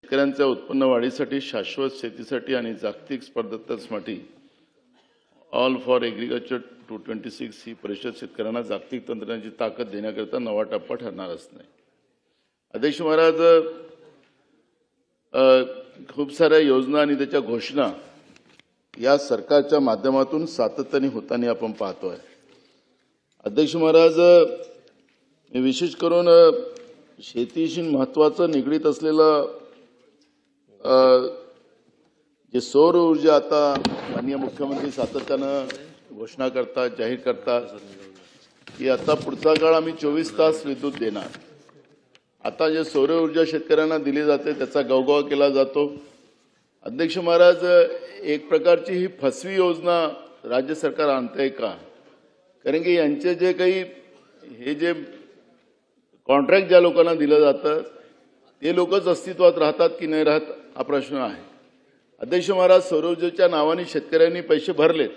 शेतकऱ्यांच्या उत्पन्न वाढीसाठी, शाश्वत शेतीसाठी आणि जागतिक स्पर्धात्मकतेसाठी ऑल फॉर एग्रीकल्चर 226 ही परिषद शेतकऱ्यांना जागतिक तंत्रज्ञानाची ताकद देण्याकरिता नवा टप्पा ठरणार असणे. अध्यक्ष महाराज, खूप साऱ्या योजना आणि त्याच्या घोषणा या सरकारच्या माध्यमातून सातत्याने होताना आपण पाहतोय. अध्यक्ष महाराज, मी विशेष करून शेतीशी महत्त्वाचं निगडीत असलेलं जे सौर ऊर्जा आता माननीय मुख्यमंत्री सातत्यानं घोषणा करतात, जाहीर करतात की आता पुढचा काळ आम्ही 24 तास विद्युत देणार. आता जे सौर ऊर्जा शेतकऱ्यांना दिली जाते त्याचा गवगवा केला जातो. अध्यक्ष महाराज, एक प्रकारची ही फसवी योजना राज्य सरकार आणतंय का? कारण की यांचे जे काही हे जे कॉन्ट्रॅक्ट ज्या लोकांना दिलं जातं ते लोकच अस्तित्वात राहतात की नाही राहत हा प्रश्न आहे. अध्यक्ष महाराज, सौर ऊर्जेच्या नावाने शेतकऱ्यांनी पैसे भरलेत,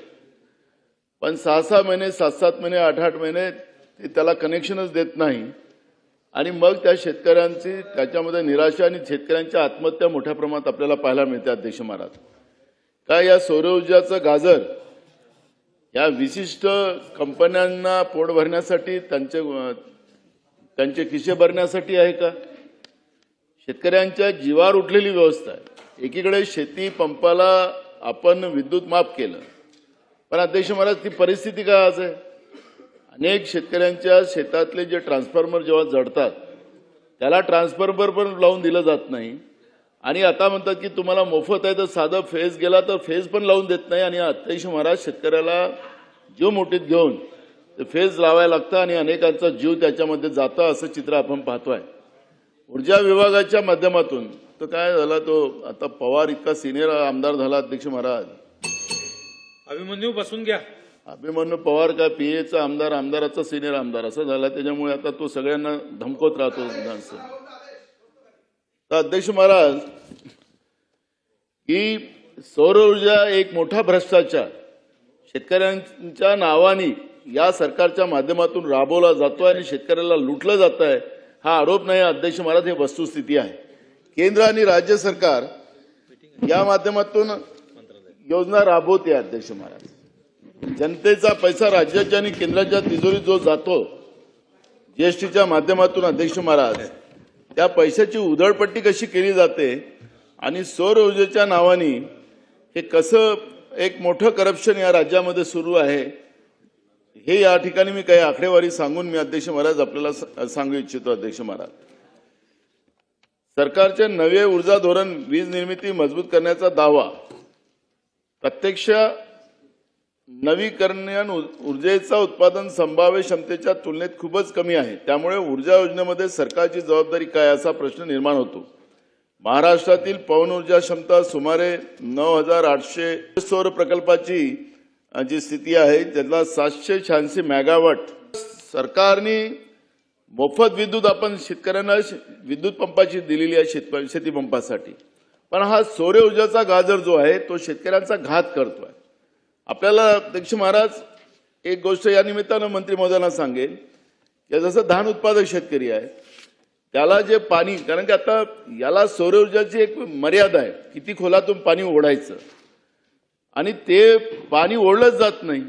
पण 6-6 महिने, 7-7 महिने, 8-8 महिने ते त्याला कनेक्शनच देत नाही आणि मग त्या शेतकऱ्यांची त्याच्यामध्ये निराशा आणि शेतकऱ्यांच्या आत्महत्या मोठ्या प्रमाणात आपल्याला पाहायला मिळते. अध्यक्ष महाराज, काय या सौर ऊर्जाचं गाजर या विशिष्ट कंपन्यांना पोट भरण्यासाठी, त्यांचे खिसे भरण्यासाठी आहे का? शेतकऱ्यांच्या जीवावर उठलेली व्यवस्था आहे. एकीकडे शेती पंपाला आपण विद्युत माफ केलं, पण अध्यक्ष महाराज ती परिस्थिती काय आज आहे? अनेक शेतकऱ्यांच्या शेतातले जे ट्रान्सफॉर्मर जेव्हा जडतात त्याला ट्रान्सफॉर्मर पण लावून दिलं जात नाही आणि आता म्हणतात की तुम्हाला मोफत आहे तर साधं फेज गेला तर फेज पण लावून देत नाही. आणि अध्यक्ष महाराज, शेतकऱ्याला जीव मोठीत घेऊन ते फेज लावायला लागतं आणि अनेकांचा जीव त्याच्यामध्ये जातं, असं चित्र आपण पाहतोय. ऊर्जा विभागाच्या माध्यमातून तो काय झाला, तो आता पवार इतका सिनियर आमदार झाला. अध्यक्ष महाराज, अभिमन्यू बसून घ्या. अभिमन्यू पवार काय पीएचा आमदार, आमदाराचा सिनियर आमदार असं झाला. त्याच्यामुळे आता तो सगळ्यांना धमकवत राहतो विधानसभेत. तर अध्यक्ष महाराज, ही सौर ऊर्जा एक मोठा भ्रष्टाचार शेतकऱ्यांच्या नावाने या सरकारच्या माध्यमातून राबवला जातो आणि शेतकऱ्याला लुटलं जात आहे हा आरोप नाही. अध्यक्ष महाराज, ही वस्तुस्थिती आहे. केंद्र आणि राज्य सरकार या माध्यमातून योजना राबवते. अध्यक्ष महाराज, जनतेचा पैसा राज्याच्या आणि केंद्राच्या तिजोरीत जो जातो जीएसटीच्या माध्यमातून, अध्यक्ष महाराज, त्या पैशाची उधळपट्टी कशी केली जाते आणि सौर ऊर्जेच्या नावाने हे कसं एक मोठं करप्शन या राज्यामध्ये सुरू आहे हे या ठिकाणी मी काही आकडेवारी सांगून मी अध्यक्ष महाराज आपल्याला सांगू इच्छितो. अध्यक्ष महाराज, सरकारचे नवे ऊर्जा धोरण वीज निर्मिती मजबूत करण्याचा दावा प्रत्यक्ष नवीकरणीय ऊर्जेचा उत्पादन संभाव्य क्षमतेच्या तुलनेत खूपच कमी आहे. त्यामुळे ऊर्जा योजनेमध्ये सरकारची जबाबदारी काय असा प्रश्न निर्माण होतो. महाराष्ट्रातील पवन ऊर्जा क्षमता सुमारे 9,800 सौर प्रकल्पाची जी स्थिती आहे त्याला 786 मेगावॉट सरकारने मोफत विद्युत आपण शेतकऱ्यांना विद्युत पंपाची दिलेली आहे शेती पंपासाठी. पण हा सौर ऊर्जाचा गाजर जो आहे तो शेतकऱ्यांचा घात करतोय. आपल्याला अध्यक्ष महाराज एक गोष्ट या निमित्तानं मंत्री महोदयांना सांगेल की जसं धान उत्पादक शेतकरी आहे त्याला जे पाणी, कारण की आता याला सौर ऊर्जाची एक मर्यादा आहे किती खोलातून पाणी ओढायचं आणि ते पाणी ओढलंच जात नाही.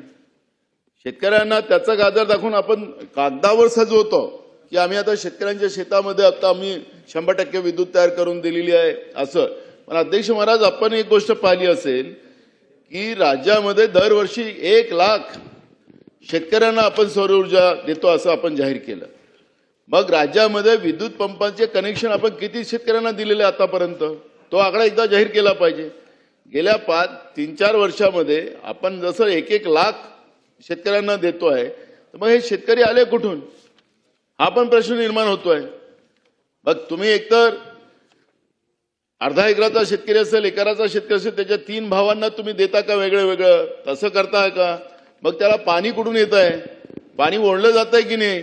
शेतकऱ्यांना त्याचा गाजर दाखवून आपण कागदावर सजवतो की आम्ही आता शेतकऱ्यांच्या शेतामध्ये आता आम्ही 100% विद्युत तयार करून दिलेली आहे असं. पण अध्यक्ष महाराज, आपण एक गोष्ट पाहिली असेल की राज्यामध्ये दरवर्षी 1 लाख शेतकऱ्यांना आपण सौर ऊर्जा देतो असं आपण जाहीर केलं. मग राज्यामध्ये विद्युत पंपांचे कनेक्शन आपण किती शेतकऱ्यांना दिलेले आतापर्यंत तो आकडा एकदा जाहीर केला पाहिजे. गेल्या 3-4 वर्षामध्ये आपण जसं 1-1 लाख शेतकऱ्यांना देतोय तर मग हे शेतकरी आले कुठून हा पण प्रश्न निर्माण होतोय. मग तुम्ही एकतर अर्धा एकराचा शेतकरी असेल, एकराचा शेतकरी असेल, त्याच्या 3 भावांना तुम्ही देता का वेगळं वेगळं? तसं करताय का? मग त्याला पाणी कुठून येत आहे? पाणी ओढलं जात आहे की नाही?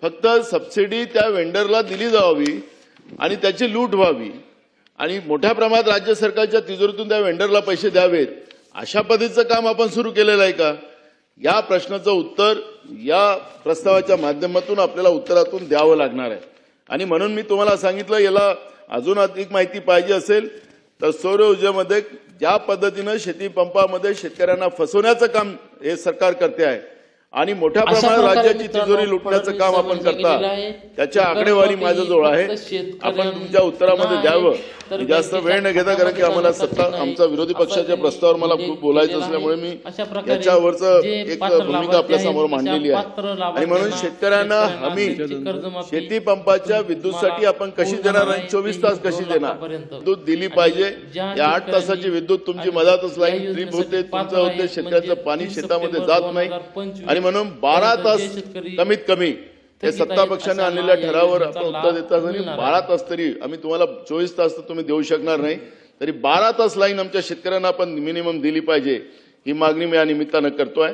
फक्त सबसिडी त्या वेंडरला दिली जावी आणि त्याची लूट व्हावी आणि मोठ्या प्रमाणात राज्य सरकारच्या तिजोरीतून त्या वेंडरला पैसे द्यावेत अशा पद्धतीचं काम आपण सुरू केलेलं आहे का? या प्रश्नाचं उत्तर या प्रस्तावाच्या माध्यमातून आपल्याला उत्तरातून द्यावं लागणार आहे. आणि म्हणून मी तुम्हाला सांगितलं याला अजून अधिक माहिती पाहिजे असेल तर सौर ऊर्जेमध्ये ज्या पद्धतीनं शेती पंपामध्ये शेतकऱ्यांना फसवण्याचं काम हे सरकार करते आहे आणि मोठ्या अशा प्रमाणात प्रकारे राज्याची मित्रांनो, तिजोरी लुटण्याचं काम आपण फडणवीस करता साहेबांनी केलेलं आहे. त्याच्या तर आकडेवारी कर्जमाफी माझ्याजवळ आहे फक्त शेतकऱ्यांना आपण तुमच्या उत्तरामध्ये नाही, द्यावं तर मी जास्त बँकेच्या वेळ न घेता कारण की आम्हाला खात्यामध्ये सत्ता नाही. आमचा विरोधी असं पक्षाच्या त्यांनी प्रस्तावावर मला उल्लेख खूप बोलायचं केलेला असल्यामुळे आहे. मी अशा प्रकारे याच्यावरचं जे एक पात्र भूमिका लाभार्थी आपल्या समोर आहेत, मांडलेली अशा आहे पात्र आणि लाभार्थ्यांना म्हणून शेतकऱ्यांना हमी त्यांची कर्जमाफी शेती पंपाच्या विद्युतसाठी आपण कशी देणार आणि 24 तास कशी देणार विद्युत दिली पाहिजे या 8 तासाची विद्युत तुमची मधातच लाईन ट्रिप होते तुमचं होते शेतकऱ्याचं पाणी शेतामध्ये जात नाही आणि म्हणून 12 तास कमीत कमी हे सत्ता पक्षाने आणलेल्या ठरावावर आपण उत्तर देता जरी 12 तास तरी आम्ही तुम्हाला 24 तास तर तुम्ही देऊ शकणार नाही तरी 12 तास लाईन आमच्या शेतकऱ्यांना आपण मिनिमम दिली पाहिजे ही मागणी मी या निमित्तानं करतोय